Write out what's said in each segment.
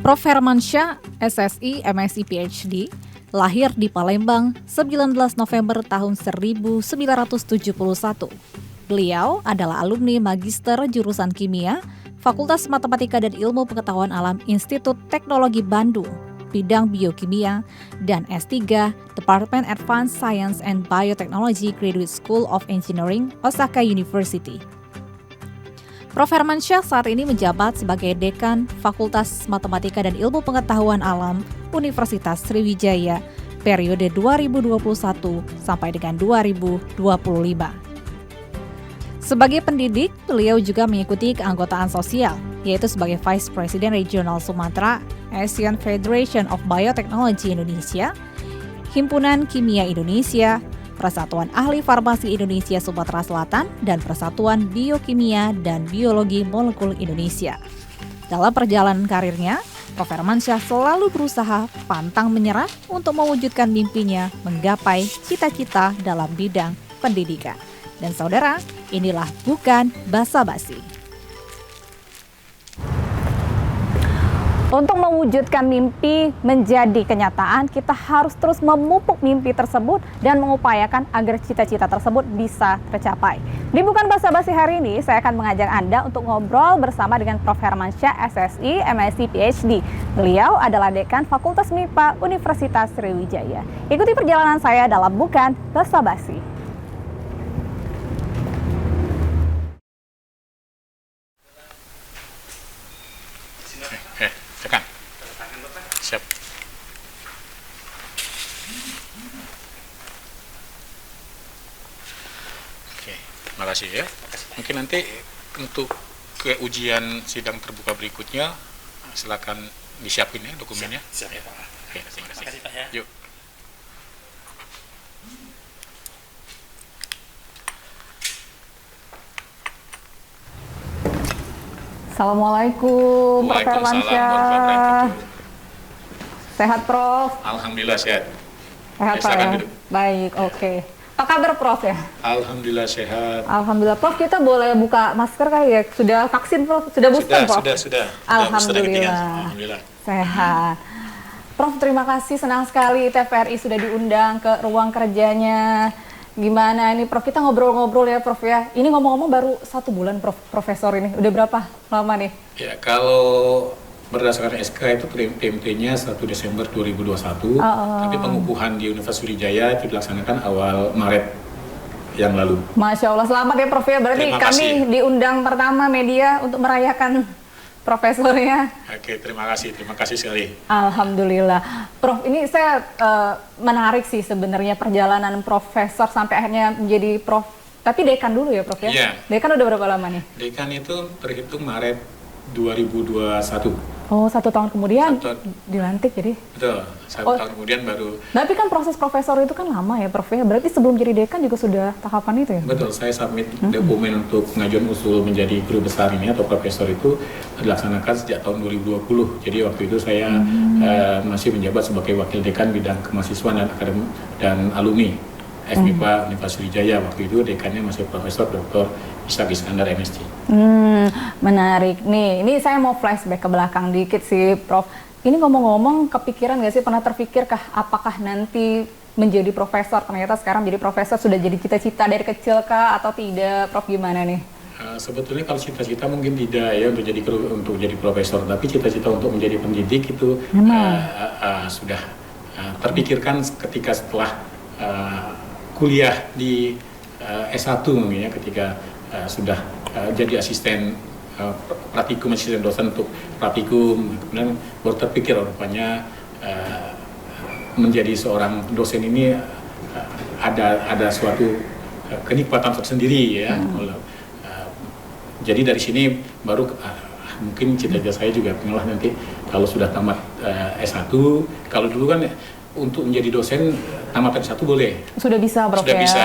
Prof. Hermansyah, SSI, MSI, PhD, lahir di Palembang 19 November tahun 1971. Beliau adalah alumni Magister Jurusan Kimia, Fakultas Matematika dan Ilmu Pengetahuan Alam Institut Teknologi Bandung, bidang Biokimia, dan S3 Department Advanced Science and Biotechnology Graduate School of Engineering, Osaka University. Prof. Hermansyah saat ini menjabat sebagai Dekan Fakultas Matematika dan Ilmu Pengetahuan Alam Universitas Sriwijaya periode 2021 sampai dengan 2025. Sebagai pendidik, beliau juga mengikuti keanggotaan sosial, yaitu sebagai Vice President Regional Sumatera, Asian Federation of Biotechnology Indonesia, Himpunan Kimia Indonesia, Persatuan Ahli Farmasi Indonesia Sumatera Selatan, dan Persatuan Biokimia dan Biologi Molekul Indonesia. Dalam perjalanan karirnya, Prof. Hermansyah selalu berusaha pantang menyerah untuk mewujudkan mimpinya menggapai cita-cita dalam bidang pendidikan. Dan saudara, inilah Bukan Basa-Basi. Untuk mewujudkan mimpi menjadi kenyataan, kita harus terus memupuk mimpi tersebut dan mengupayakan agar cita-cita tersebut bisa tercapai. Di Bukan Basa-Basi hari ini, saya akan mengajak Anda untuk ngobrol bersama dengan Prof. Hermansyah, SSI, MSI, PhD. Beliau adalah Dekan Fakultas MIPA Universitas Sriwijaya. Ikuti perjalanan saya dalam Bukan Basa-Basi. Tekan. Siap. Oke, makasih ya. Mungkin nanti untuk ke ujian sidang terbuka berikutnya, silakan disiapin ya dokumennya. Siap ya Pak. Oke, terima kasih Pak ya. Yuk. Assalamualaikum, Prof. Hermansyah. Sehat, Prof? Alhamdulillah sehat. Sehat, Pak silakan ya? duduk. Baik, oke. Apa kabar, Prof ya? Alhamdulillah sehat. Alhamdulillah, Prof. Kita boleh buka masker kali ya? Sudah vaksin, Prof? Sudah booster, Prof? Sudah. Alhamdulillah. Alhamdulillah. Sehat. Prof, terima kasih. Senang sekali TVRI sudah diundang ke ruang kerjanya. Gimana ini, Prof? Kita ngobrol-ngobrol ya, Prof ya. Ini ngomong-ngomong baru 1 bulan, Prof, Profesor ini. Udah berapa lama nih? Ya, kalau berdasarkan SK itu PMT-nya 1 Desember 2021, tapi pengukuhan di Universitas Sriwijaya itu dilaksanakan awal Maret yang lalu. Masya Allah, selamat ya, Prof ya. Berarti Terima kami kasih. diundang pertama media untuk merayakan profesornya. Oke, terima kasih sekali. Alhamdulillah. Prof, ini saya menarik sih sebenarnya perjalanan profesor sampai akhirnya menjadi prof. Tapi dekan dulu ya, Prof ya? Iya. Dekan udah berapa lama nih? Dekan itu terhitung Maret 2021. Oh, 1 tahun kemudian Satu- dilantik jadi. Betul, 1 tahun kemudian baru. Tapi kan proses profesor itu kan lama ya, Prof ya? Berarti sebelum jadi dekan juga sudah tahapan itu ya? Betul, saya submit dokumen untuk pengajuan usul menjadi guru besar ini atau profesor itu dilaksanakan sejak tahun 2020. Jadi waktu itu saya masih menjabat sebagai wakil dekan bidang kemahasiswaan dan akademi dan alumni FMIPA Universitas Sriwijaya. Waktu itu dekannya masih Profesor Dr. Ishak Iskandar MSc. Menarik. Nih, ini saya mau flashback ke belakang dikit sih, Prof. Ini ngomong-ngomong, kepikiran nggak sih, pernah terpikirkah apakah nanti menjadi profesor? Ternyata sekarang jadi profesor sudah jadi cita-cita dari kecil kah atau tidak, Prof? Gimana nih? Sebetulnya kalau cita-cita mungkin tidak ya untuk jadi profesor, tapi cita-cita untuk menjadi pendidik itu sudah terpikirkan ketika setelah kuliah di S1 mungkin ya, ketika sudah jadi asisten praktikum, asisten dosen untuk praktikum, kemudian baru terpikir rupanya menjadi seorang dosen ini ada suatu kenikmatan tersendiri ya. Jadi dari sini baru mungkin cita-cita saya juga pengelah nanti kalau sudah tamat S1, kalau dulu kan untuk menjadi dosen tamat S1 boleh. Sudah bisa, Prof Sudah ya? bisa.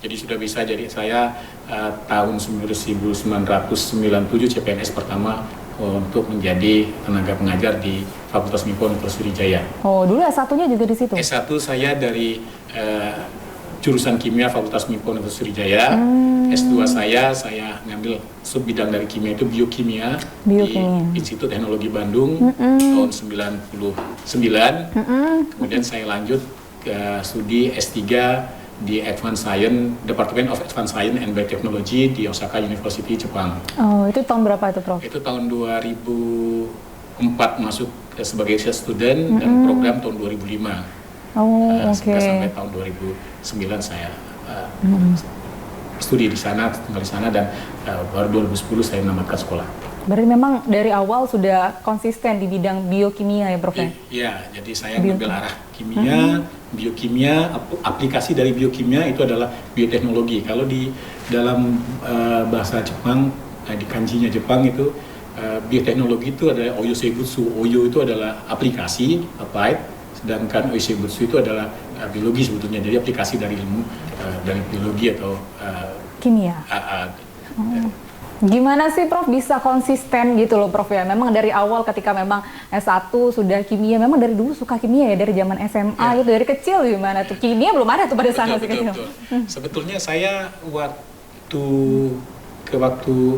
Jadi sudah bisa. Jadi saya tahun 1997 CPNS pertama untuk menjadi tenaga pengajar di Fakultas MIPA Universitas Sriwijaya. Oh, dulu S1-nya juga di situ? S1 saya dari jurusan kimia Fakultas MIPA Universitas Sriwijaya. S2 saya ngambil sub bidang dari kimia itu biokimia, di Institut Teknologi Bandung tahun 99. Kemudian saya lanjut ke studi S3 di Advanced Science, Department of Advanced Science and Biotechnology di Osaka University, Jepang. Oh, itu tahun berapa itu, Prof? Itu tahun 2004 masuk sebagai student dan program tahun 2005. Sampai tahun 2009 saya studi di sana, tinggal di sana, dan baru 2010 saya menamatkan sekolah. Berarti memang dari awal sudah konsisten di bidang biokimia ya, Prof? Iya, jadi saya mengambil arah kimia, biokimia, aplikasi dari biokimia itu adalah bioteknologi. Kalau di dalam bahasa Jepang, di kanjinya Jepang itu bioteknologi itu adalah Oyo Seibutsu. Oyo itu adalah aplikasi, applied, sedangkan Oisebutsu itu adalah biologi sebetulnya, jadi aplikasi dari ilmu dari biologi atau kimia. Gimana sih, Prof, bisa konsisten gitu loh, Prof, ya? Memang dari awal ketika memang S1 sudah kimia, memang dari dulu suka kimia ya, dari zaman SMA gitu, dari kecil gimana tuh? Kimia belum ada tuh pada saat kecil. Sebetulnya saya waktu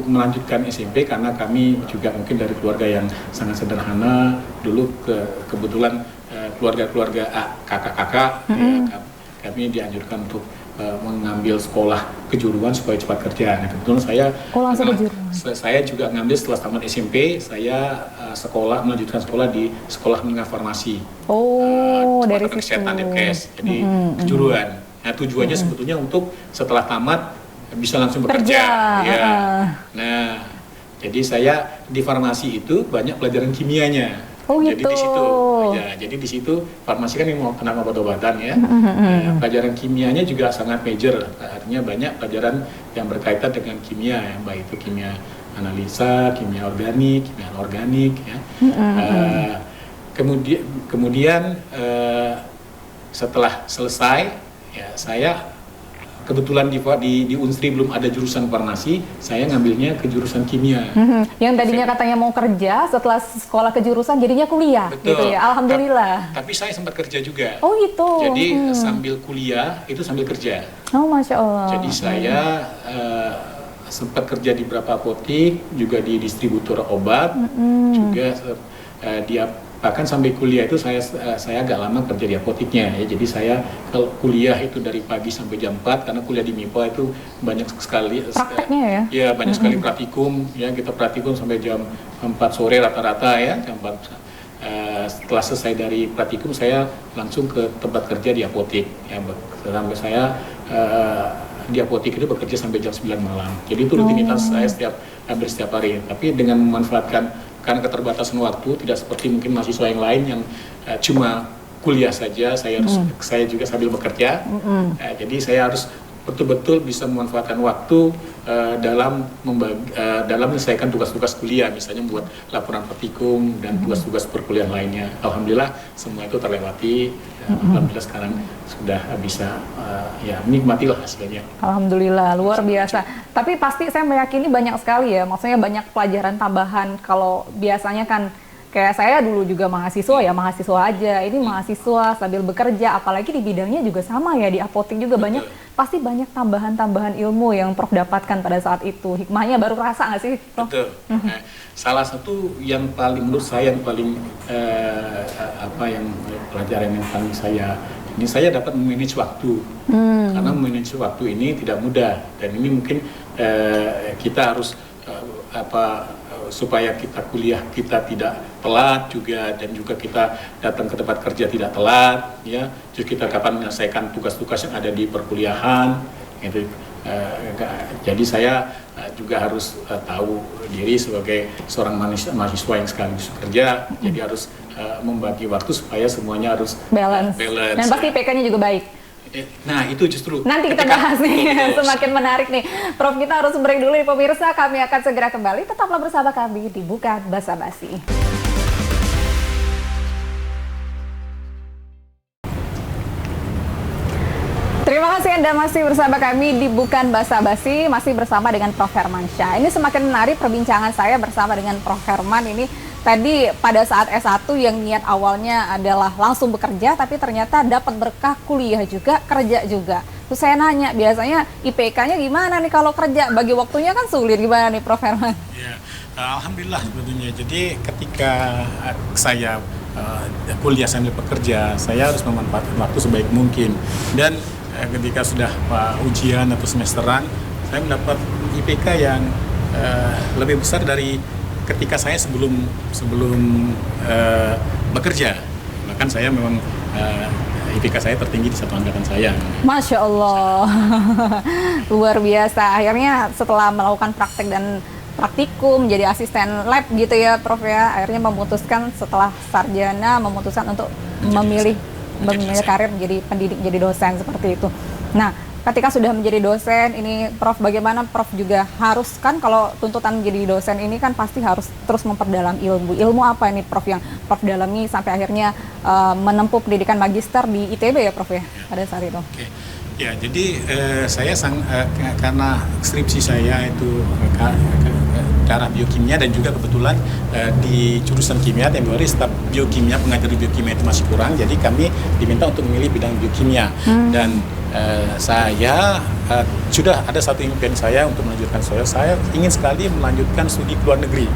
melanjutkan SMP, karena kami juga mungkin dari keluarga yang sangat sederhana, dulu kebetulan keluarga kakak-kakak, kami dianjurkan untuk mengambil sekolah kejuruan supaya cepat kerja. Nah, kebetulan saya juga ngambil setelah tamat SMP, saya melanjutkan sekolah di Sekolah Menengah Farmasi. Dari kesehatan Depkes, jadi kejuruan. Nah, tujuannya sebetulnya untuk setelah tamat bisa langsung bekerja. Nah, jadi saya di farmasi itu banyak pelajaran kimianya. Jadi di situ farmasi kan mau tentang obat-obatan ya. Pelajaran kimianya juga sangat major. Artinya banyak pelajaran yang berkaitan dengan kimia ya, baik itu kimia analisa, kimia organik, kimia anorganik ya. Kemudian setelah selesai ya, saya kebetulan di Unsri belum ada jurusan farmasi, saya ngambilnya ke jurusan kimia. Yang tadinya katanya mau kerja, setelah sekolah kejurusan jadinya kuliah. Betul. Gitu ya. Alhamdulillah. Tapi saya sempat kerja juga. Oh gitu. Jadi sambil kuliah itu sambil kerja. Oh, Masya Allah. Jadi saya sempat kerja di beberapa apotik, juga di distributor obat, juga bahkan sampai kuliah itu saya agak lama kerja di apotiknya ya. Jadi saya kalau kuliah itu dari pagi sampai jam 4, karena kuliah di MIPA itu banyak sekali prakteknya ya. Ya, banyak sekali praktikum ya, kita praktikum sampai jam 4 sore rata-rata ya, jam 4. Setelah selesai dari praktikum saya langsung ke tempat kerja di apotik ya, sampai saya di apotik itu bekerja sampai jam 9 malam. Jadi itu rutinitas saya hampir setiap hari. Tapi dengan memanfaatkan, karena keterbatasan waktu, tidak seperti mungkin mahasiswa yang lain yang cuma kuliah saja, saya juga sambil bekerja. Jadi saya harus betul-betul bisa memanfaatkan waktu dalam menyelesaikan tugas-tugas kuliah, misalnya membuat laporan praktikum dan tugas-tugas perkuliahan lainnya. Alhamdulillah semua itu terlewati. Alhamdulillah sekarang sudah bisa menikmatilah hasilnya. Alhamdulillah, luar biasa. Tapi pasti saya meyakini banyak sekali ya, maksudnya banyak pelajaran tambahan. Kalau biasanya kan kayak saya dulu juga mahasiswa aja, ini mahasiswa sambil bekerja, apalagi di bidangnya juga sama ya, di apotek juga banyak, pasti banyak tambahan-tambahan ilmu yang Prof dapatkan pada saat itu. Hikmahnya baru rasa nggak sih, Prof? Betul. Salah satu yang paling menurut saya yang paling pelajaran yang paling saya dapat memanage waktu. Karena memanage waktu ini tidak mudah, dan ini mungkin kita harus supaya kita kuliah kita tidak telat juga, dan juga kita datang ke tempat kerja tidak telat ya, terus kita kapan menyelesaikan tugas-tugas yang ada di perkuliahan gitu. Jadi saya juga harus tahu diri sebagai seorang mahasiswa yang sekaligus kerja, jadi harus membagi waktu supaya semuanya harus balance. Dan pasti IPK-nya juga baik. Nah, itu justru nanti kita bahas nih, semakin menarik nih. Prof, kita harus break dulu nih pemirsa, kami akan segera kembali. Tetaplah bersama kami di Bukan Basa-Basi. Terima kasih Anda masih bersama kami di Bukan Basa-Basi, masih bersama dengan Prof Hermansyah. Ini semakin menarik perbincangan saya bersama dengan Prof Herman ini. Tadi pada saat S1 yang niat awalnya adalah langsung bekerja, tapi ternyata dapat berkah kuliah juga, kerja juga. Terus saya nanya, biasanya IPK-nya gimana nih kalau kerja? Bagi waktunya kan sulit, gimana nih Prof Herman? Ya, alhamdulillah sebetulnya. Jadi ketika saya kuliah sambil bekerja, saya harus memanfaatkan waktu sebaik mungkin. Dan ketika sudah ujian atau semesteran, saya mendapat IPK yang lebih besar dari ketika saya sebelum bekerja. Bahkan saya memang IPK saya tertinggi di satu angkatan saya. Masya Allah, luar biasa. Akhirnya setelah melakukan praktek dan praktikum, jadi asisten lab gitu ya Prof ya, akhirnya memutuskan setelah sarjana, memutuskan untuk memilih karir menjadi pendidik, jadi dosen seperti itu. Nah, ketika sudah menjadi dosen, ini Prof bagaimana Prof juga harus, kan kalau tuntutan menjadi dosen ini kan pasti harus terus memperdalam ilmu. Ilmu apa ini Prof yang Prof dalami sampai akhirnya menempuh pendidikan magister di ITB ya Prof ya pada saat itu? Oke. Ya, jadi saya karena skripsi saya itu ke arah biokimia dan juga kebetulan di jurusan kimia temporary staf biokimia, pengajar biokimia itu masih kurang, jadi kami diminta untuk memilih bidang biokimia. Dan saya sudah ada satu impian saya untuk melanjutkan saya ingin sekali melanjutkan studi ke luar negeri.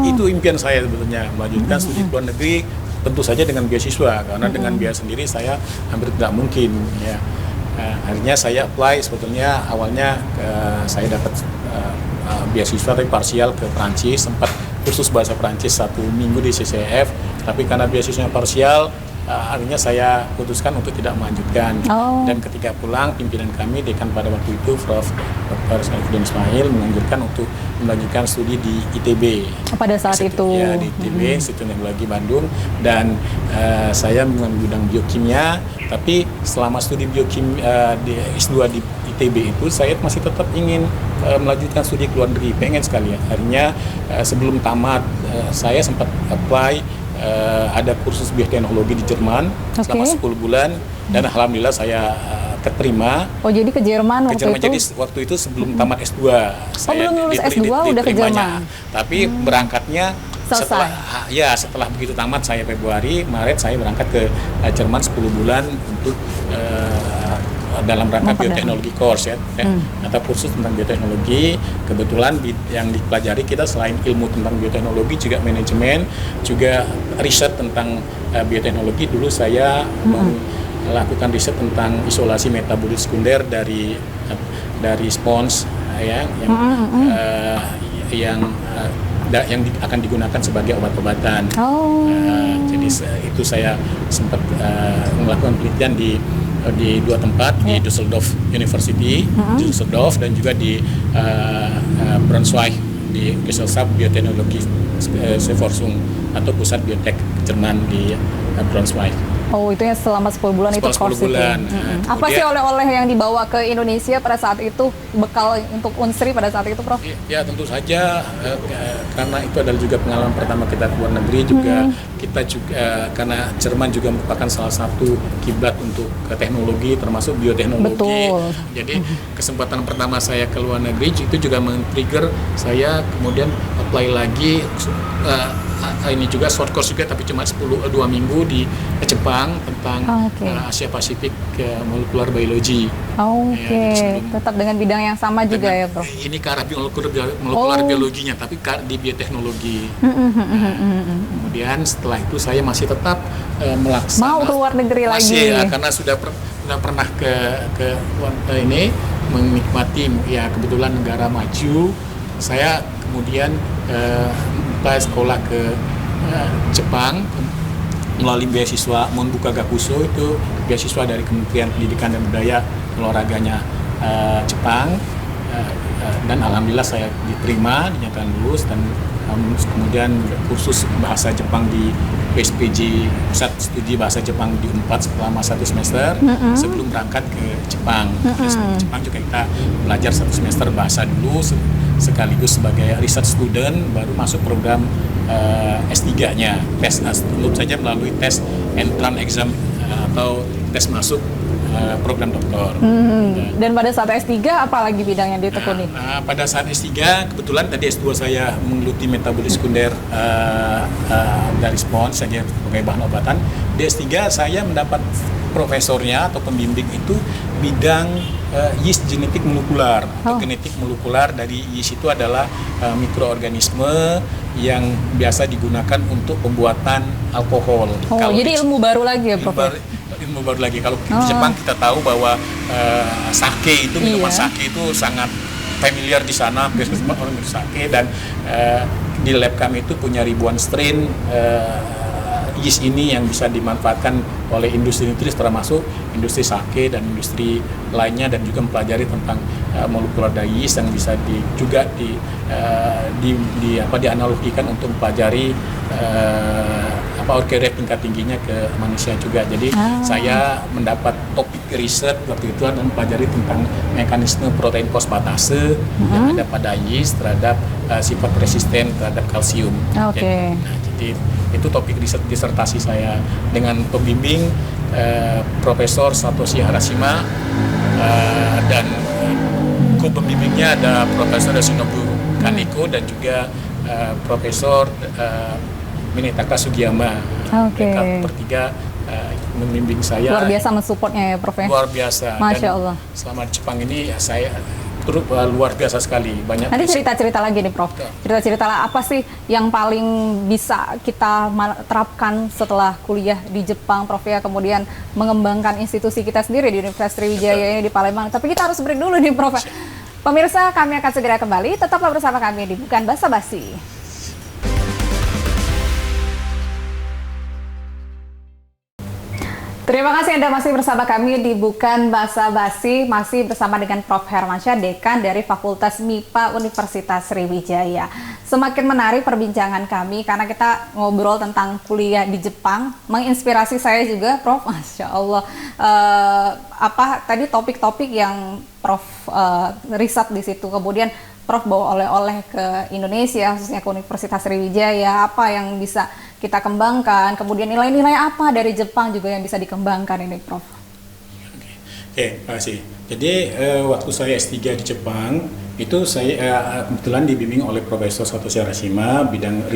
Itu impian saya sebetulnya, melanjutkan studi ke luar negeri, tentu saja dengan beasiswa, karena dengan biaya sendiri saya hampir tidak mungkin ya. Akhirnya saya apply, sebetulnya awalnya saya dapat beasiswa tapi parsial ke Perancis, sempat kursus bahasa Perancis 1 minggu di CCF, tapi karena beasiswanya parsial, akhirnya saya putuskan untuk tidak melanjutkan. Dan ketika pulang, pimpinan kami, dekan pada waktu itu Prof. Dr. Saifuddin Ismail, menganjurkan untuk melanjutkan studi di ITB. Pada saat itu? Ya, di ITB, Institut Teknologi Bandung, dan saya mengambil bidang biokimia, tapi selama studi biokimia di S2 di ITB itu, saya masih tetap ingin melanjutkan studi ke luar negeri, pengen sekali ya. Akhirnya sebelum tamat, saya sempat apply ada kursus bioteknologi di Jerman selama 10 bulan, dan alhamdulillah saya keterima. Oh, jadi ke Jerman waktu itu? Jadi waktu itu sebelum tamat S2. Belum lulus S2 udah ke Jerman? Tapi berangkatnya setelah begitu tamat, saya Maret saya berangkat ke Jerman 10 bulan untuk dalam rangka bioteknologi course ya, atau kursus tentang bioteknologi. Kebetulan yang dipelajari kita selain ilmu tentang bioteknologi juga manajemen, juga riset tentang bioteknologi. Dulu saya melakukan riset tentang isolasi metabolit sekunder dari spons ya, yang akan digunakan sebagai obat-obatan. Jadi itu saya sempat melakukan penelitian di 2 tempat, di Düsseldorf University, Düsseldorf, dan juga di Braunschweig, di Gesellschaft Biotechnologie Forschung atau pusat biotek Jerman di Braunschweig. Oh, itu ya selama 10 bulan itu course itu. Apa sih oleh-oleh yang dibawa ke Indonesia pada saat itu, bekal untuk Unsri pada saat itu, Prof? Ya, tentu saja karena itu adalah juga pengalaman pertama kita ke luar negeri, juga kita juga karena Jerman juga merupakan salah satu kiblat untuk teknologi termasuk bioteknologi. Betul. Jadi kesempatan pertama saya ke luar negeri itu juga men-trigger saya kemudian apply lagi ini juga short course juga, tapi cuma 2 minggu di Jepang tentang Asia Pasifik molekular biology. Tetap dengan bidang yang sama juga ya, Prof? Ini ke arah molekular biologinya, tapi di bioteknologi. Kemudian setelah itu saya masih tetap melaksanakan. Mau ke luar negeri lagi? Karena sudah pernah ke ini menikmati ya kebetulan negara maju. Saya kemudian sekolah ke Jepang melalui beasiswa Monbuka Gakuso, itu beasiswa dari Kementerian Pendidikan dan Budaya olahraganya Jepang, dan alhamdulillah saya diterima, dinyatakan lulus, dan kemudian kursus bahasa Jepang di PSPJ, Pusat Studi Bahasa Jepang di Unpad selama 1 semester sebelum berangkat ke Jepang. Jepang juga kita belajar 1 semester bahasa dulu sekaligus sebagai research student, baru masuk program S3-nya. Tes tentu saja melalui tes entrance exam atau tes masuk program doktor. Dan pada saat S3 apa lagi bidang yang ditekuni? Pada saat S3 kebetulan tadi S2 saya menggeluti metabolit sekunder dari spons saja sebagai bahan obatan. Di S3 saya mendapat profesornya atau pembimbing itu bidang yeast genetik molekular. Genetik molekular dari yeast itu adalah mikroorganisme yang biasa digunakan untuk pembuatan alkohol. Jadi ilmu baru lagi ya, Prof? Ilmu baru lagi. Kalau di Jepang kita tahu bahwa sake itu, minuman sake itu sangat familiar di sana, biasanya orang minum sake, dan di lab kami itu punya ribuan strain yeast ini yang bisa dimanfaatkan oleh industri-industri termasuk industri sake dan industri lainnya, dan juga mempelajari tentang molekular dari yeast yang bisa juga dianalogikan untuk mempelajari organel tingkat tingginya ke manusia juga. Jadi saya mendapat topik riset waktu itu dan mempelajari tentang mekanisme protein fosfatase yang ada pada yeast terhadap sifat resisten terhadap kalsium. Jadi itu topik riset disertasi saya dengan pembimbing Profesor Satoshi Harashima, dan co-pembimbingnya ada Profesor Yoshinobu Kaneko dan juga Profesor Minetaka Sugiyama. Mereka bertiga membimbing saya. Luar biasa mensupportnya ya, Prof? Luar biasa. Masya Allah. Selama di Jepang ini saya luar biasa sekali. Banyak. Nanti cerita-cerita lagi nih, Prof. Cerita-cerita apa sih yang paling bisa kita terapkan setelah kuliah di Jepang, Prof, ya, kemudian mengembangkan institusi kita sendiri di Universitas Sriwijaya ini di Palembang. Tapi kita harus break dulu nih, Prof. Pemirsa, kami akan segera kembali. Tetaplah bersama kami di Bukan Basa-Basi. Terima kasih Anda masih bersama kami di Bukan Basa-Basi, masih bersama dengan Prof. Hermansyah, Dekan dari Fakultas MIPA Universitas Sriwijaya. Semakin menarik perbincangan kami karena kita ngobrol tentang kuliah di Jepang, menginspirasi saya juga, Prof. Masya Allah. Tadi topik-topik yang Prof riset di situ, kemudian Prof bawa oleh-oleh ke Indonesia, khususnya ke Universitas Sriwijaya, apa yang bisa kita kembangkan, kemudian nilai-nilai apa dari Jepang juga yang bisa dikembangkan ini, Prof? Oke, terima kasih. Jadi waktu saya S3 di Jepang, itu saya kebetulan dibimbing oleh Profesor Satoshi Harashima, bidang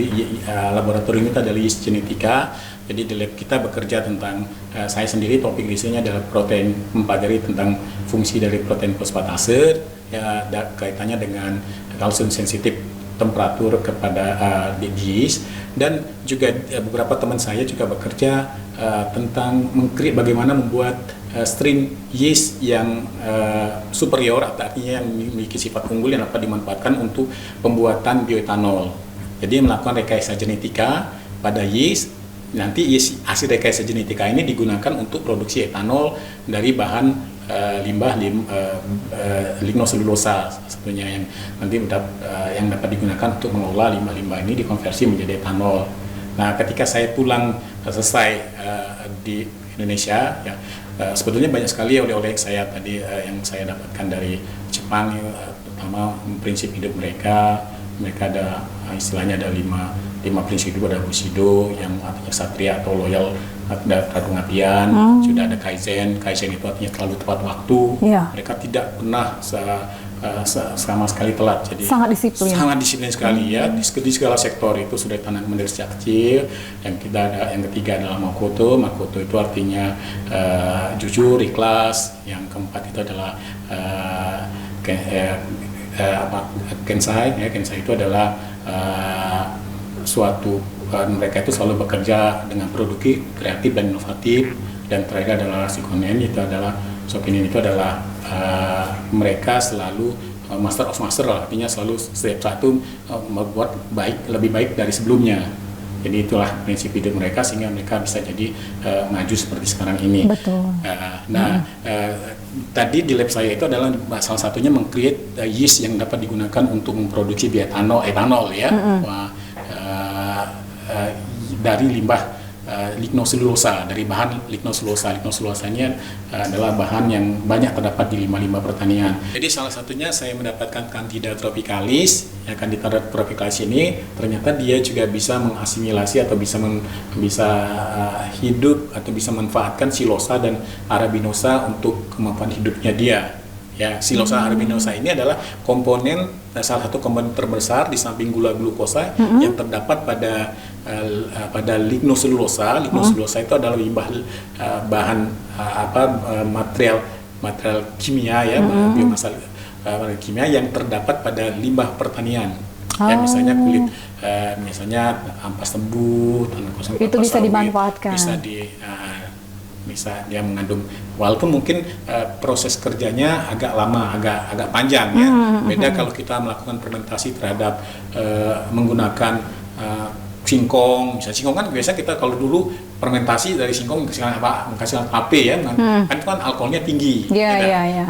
laboratorium itu adalah yeast genetika. Jadi di lab kita bekerja tentang, saya sendiri topik risetnya adalah protein, mempelajari tentang fungsi dari protein fosfatase, ya, kaitannya dengan kalsium sensitif temperatur kepada yeast, dan juga beberapa teman saya juga bekerja tentang bagaimana membuat strain yeast yang superior, artinya yang memiliki sifat unggul yang dapat dimanfaatkan untuk pembuatan bioetanol. Jadi melakukan rekayasa genetika pada yeast. Nanti hasil rekayasa genetika ini digunakan untuk produksi etanol dari bahan limbah lignoselulosa sebetulnya, yang nanti yang dapat digunakan untuk mengolah limbah-limbah ini dikonversi menjadi etanol. Nah, ketika saya pulang selesai di Indonesia, ya, sebetulnya banyak sekali oleh-oleh saya tadi yang saya dapatkan dari Jepang, terutama prinsip hidup mereka. Mereka ada istilahnya ada lima prinsip hidup, ada Bushido yang artinya satria atau loyal, ada pengabdian, sudah ada Kaizen itu artinya selalu tepat waktu. Mereka tidak pernah sama sekali telat, jadi sangat disiplin sekali ya di segala sektor. Itu sudah ditanamkan dari sejak kecil. Yang ketiga adalah Makoto itu artinya jujur, ikhlas. Yang keempat itu adalah Kensai itu adalah mereka itu selalu bekerja dengan produktif, kreatif dan inovatif. Dan terakhir adalah Shikonen itu adalah mereka selalu master of master, artinya selalu setiap satu membuat lebih baik dari sebelumnya. Jadi itulah prinsip hidup mereka sehingga mereka bisa jadi maju seperti sekarang ini. Betul. Tadi di lab saya itu adalah salah satunya meng-create yeast yang dapat digunakan untuk memproduksi etanol ya. Dari limbah lignoselulosa, dari bahan lignoselulosa. Lignoselulosanya adalah bahan yang banyak terdapat di limbah-limbah pertanian. Jadi salah satunya saya mendapatkan Candida tropicalis. Ya, Candida tropicalis ini ternyata dia juga bisa mengasimilasi atau bisa hidup atau bisa memanfaatkan silosa dan arabinosa untuk kemampuan hidupnya dia. Ya, silosa aeruginosa ini adalah komponen salah satu komponen terbesar di samping gula glukosa yang terdapat pada lignoselulosa. Lignoselulosa itu adalah bahan material kimia ya, biomasa kimia yang terdapat pada limbah pertanian. Ya, misalnya kulit, misalnya ampas lembu, tanah kosong itu bisa dimanfaatkan. Bisa dia mengandung, walaupun mungkin proses kerjanya agak lama, agak panjang ya. Beda kalau kita melakukan fermentasi terhadap menggunakan singkong. Misalnya singkong kan biasa kita kalau dulu fermentasi dari singkong menghasilkan AP ya, kan itu kan alkoholnya tinggi,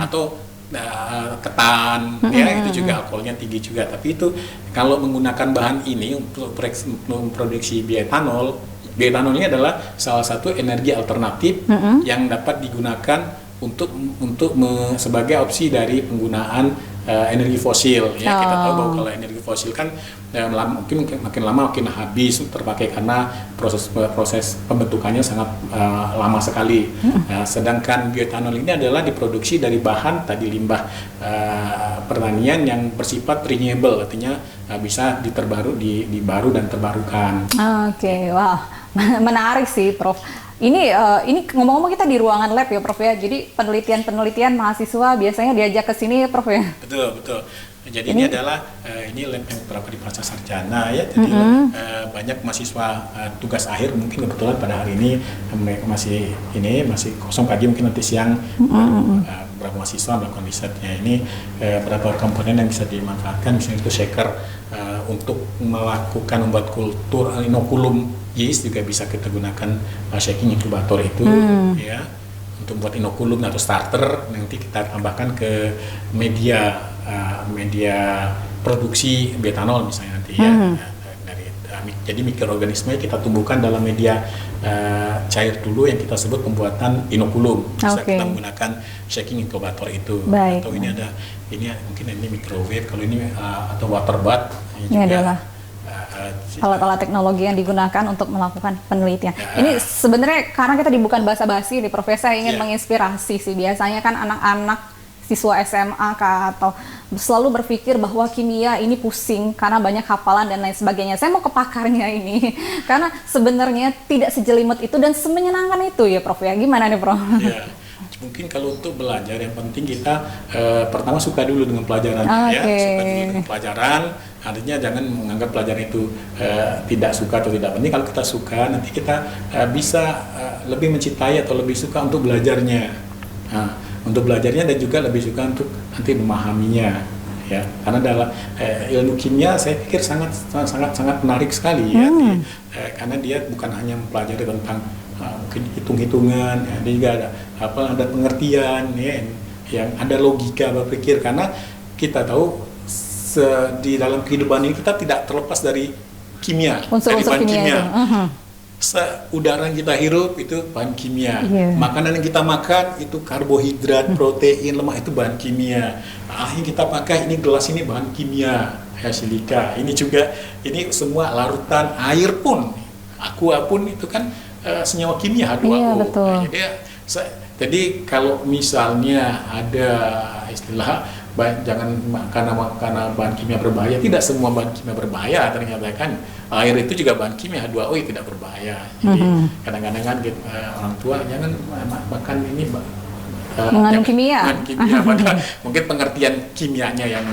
atau ketan ya, itu juga alkoholnya tinggi juga. Tapi itu kalau menggunakan bahan ini untuk memproduksi bioetanol ini adalah salah satu energi alternatif yang dapat digunakan untuk sebagai opsi dari penggunaan energi fosil ya. Kita tahu bahwa kalau energi fosil kan mungkin makin lama makin habis terpakai karena proses pembentukannya sangat lama sekali. Sedangkan bioetanol ini adalah diproduksi dari bahan tadi limbah pertanian yang bersifat renewable, artinya bisa dibaru dan terbarukan. Oke, wah menarik sih, Prof. Ini ngomong-ngomong kita di ruangan lab ya, Prof ya. Jadi penelitian mahasiswa biasanya diajak ke sini, Prof ya. Betul. Jadi ini adalah ini lab yang berada di Pasca Sarjana ya. Jadi banyak mahasiswa tugas akhir, mungkin kebetulan pada hari ini mereka masih kosong pagi, mungkin nanti siang beberapa mahasiswa melakukan risetnya. Ini beberapa komponen yang bisa dimanfaatkan, misalnya itu shaker untuk membuat kultur inokulum yeast, juga bisa kita gunakan shaking inkubator itu ya, untuk membuat inokulum atau starter. Nanti kita tambahkan ke media produksi bioetanol misalnya nanti ya. Jadi mikroorganisme kita tumbuhkan dalam media cair dulu yang kita sebut pembuatan inokulum. Bisa kita menggunakan shaking inkubator itu. Atau ini mungkin ini microwave, kalau ini atau water bath ini adalah alat-alat teknologi yang digunakan untuk melakukan penelitian. Ini sebenarnya karena kita bukan basa-basi nih, Profesor ingin menginspirasi sih. Biasanya kan anak-anak siswa SMA atau selalu berpikir bahwa kimia ini pusing karena banyak hafalan dan lain sebagainya. Saya mau ke pakarnya ini karena sebenarnya tidak sejelimet itu dan semenyenangkan itu ya, Prof ya. Gimana nih, Prof? Ya, mungkin kalau untuk belajar yang penting kita pertama suka dulu dengan pelajaran ya, suka dulu dengan pelajaran. Artinya jangan menganggap pelajaran itu tidak suka atau tidak penting. Kalau kita suka, nanti kita bisa lebih mencintai atau lebih suka untuk belajarnya. Untuk belajarnya dan juga lebih suka untuk nanti memahaminya ya. Karena dalam ilmu kimia saya pikir sangat menarik sekali ya. Karena dia bukan hanya mempelajari tentang hitung-hitungan, ya, dia juga ada pengertian ya, yang ada logika berpikir, karena kita tahu di dalam kehidupan ini kita tidak terlepas dari kimia, dari bahan kimia. Udara yang kita hirup itu bahan kimia, makanan yang kita makan itu karbohidrat, protein, lemak itu bahan kimia. Air yang kita pakai ini, gelas ini bahan kimia, ya, silika. Ini juga, ini semua larutan air pun, aqua pun itu kan senyawa kimia H2O. Jadi kalau misalnya ada istilah jangan karena bahan kimia berbahaya, tidak semua bahan kimia berbahaya, ternyata kan air itu juga bahan kimia H2O tidak berbahaya. Jadi kadang-kadang kan orang tua jangan makan ini mengandung kimia. Mungkin pengertian kimianya yang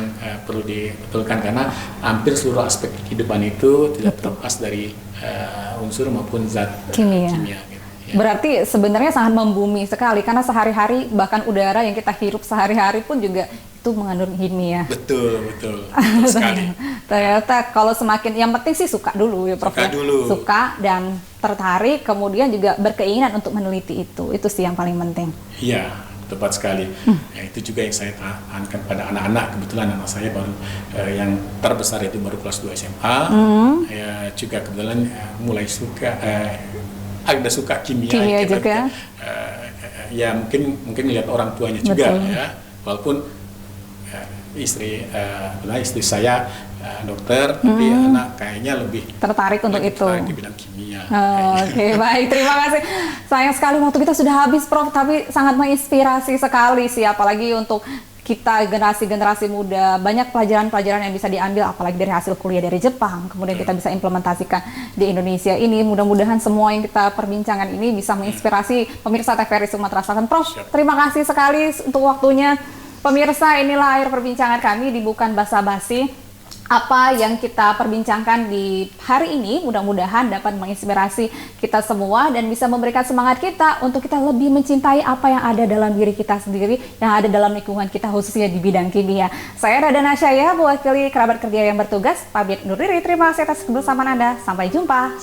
perlu dibetulkan, karena hampir seluruh aspek kehidupan itu tidak terlepas dari unsur maupun zat kimia. Berarti sebenarnya sangat membumi sekali, karena sehari-hari bahkan udara yang kita hirup sehari-hari pun juga itu mengandung kimia. Betul sekali. Ternyata kalau semakin, yang penting sih suka dulu ya, Prof. Suka dan tertarik, kemudian juga berkeinginan untuk meneliti itu sih yang paling penting. Iya, tepat sekali. Ya, itu juga yang saya tahankan pada anak-anak. Kebetulan anak saya baru yang terbesar itu baru kelas 2 SMA. Ya, juga kebetulan mulai suka ada suka kimia juga. Ya mungkin lihat orang tuanya juga. Ya, walaupun istri saya dokter, tapi anak kayaknya lebih tertarik untuk itu. Tertarik di bidang kimia. Oke, baik, terima kasih. Sayang sekali waktu kita sudah habis, Prof, tapi sangat menginspirasi sekali sih, apalagi untuk kita generasi-generasi muda banyak pelajaran-pelajaran yang bisa diambil, apalagi dari hasil kuliah dari Jepang, kemudian kita bisa implementasikan di Indonesia ini. Mudah-mudahan semua yang kita perbincangkan ini bisa menginspirasi pemirsa TVRI Sumatera Selatan. Prof, terima kasih sekali untuk waktunya. Pemirsa, inilah akhir perbincangan kami di Bukan Basa-Basi. Apa yang kita perbincangkan di hari ini mudah-mudahan dapat menginspirasi kita semua dan bisa memberikan semangat kita untuk kita lebih mencintai apa yang ada dalam diri kita sendiri, yang ada dalam lingkungan kita, khususnya di bidang kimia. Saya Radana Syah, mewakili kerabat kerja yang bertugas, pamit undur diri. Terima kasih atas kebersamaan Anda. Sampai jumpa.